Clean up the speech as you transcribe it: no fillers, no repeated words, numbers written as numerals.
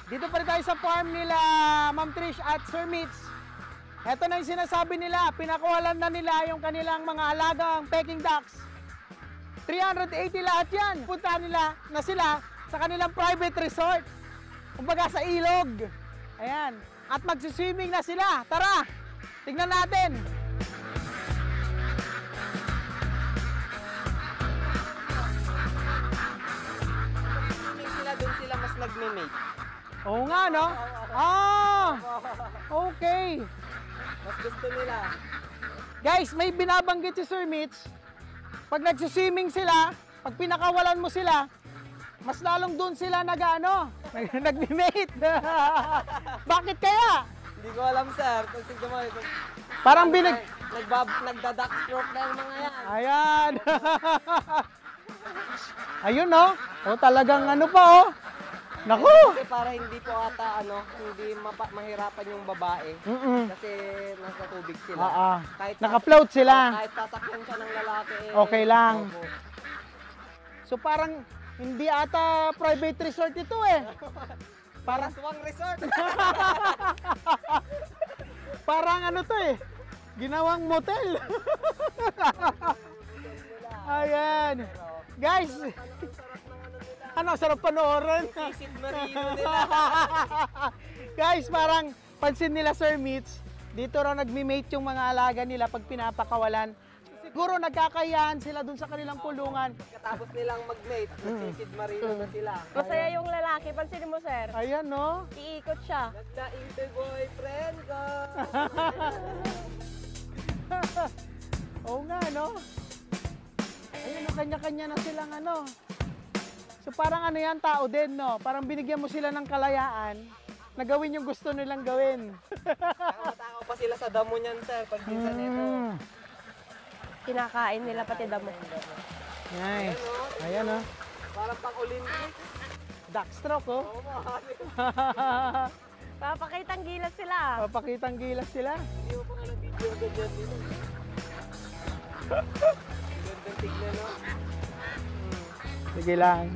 Dito pa rin tayo sa farm nila Ma'am Trish at Sir Mitch. Ito na yung sinasabi nila, pinakuhalan na nila yung kanilang mga alagang Peking ducks. 380 lahat yan. Punta nila na sila sa kanilang private resort. Kumbaga sa ilog. Ayan. At magsiswimming na sila. Tara, tignan natin. Doon sila mas nagme-mate. Oo nga, no? Ah! Okay. Mas gusto nila. Guys, may binabanggit si Sir Mitch. Pag nagsiswimming sila, pag pinakawalan mo sila, mas lalong doon sila nagme-mate. Bakit kaya? Hindi ko alam, sir. Pag tignan mo ito. Parang Nagda-duck stroke na yung mga yan. Ayan. Ayun, no? O, talagang ano pa, oh. Naku! Kasi para hindi po ata, hindi mahirapan yung babae. Kasi nasa tubig sila. Kahit Naka-float sila. Kahit sasakyan siya ng lalaki. Okay lang. Opo. So, parang hindi ata private resort ito, eh. Parang Swang Resort. Parang ano to, eh. Ginawang motel. Ayan. Guys, ano, sarap panoorin. Visit Marino nila. Guys, parang pansin nila Sir Mitch, dito raw nagme-mate yung mga alaga nila pag pinapakawalan. Siguro nagkakayahan sila dun sa kanilang kulungan. Katapos nilang mag-mate, visit Marino na sila. Masaya yung lalaki. Pansinin mo, sir. Ayan, no? Iikot siya. Nagdaing to boyfriend ko. Oo nga, no? Ayun, no, kanya-kanya na silang ano. So parang ano yan, tao din, no? Parang binigyan mo sila ng kalayaan na gawin yung gusto nilang gawin. Matakaw pa sila sa damo niyan, sir. Pag minsan ito. Kinakain nila pati damo. Nice. Ayan, no? Parang pang-Olympic. Duckstroke, oh. Oo, mahali. Papakitang gilas sila. Papakitang gilas sila. Hindi mo pa nga ng video ganyan dito. Gandang tignan, no? Sige lang.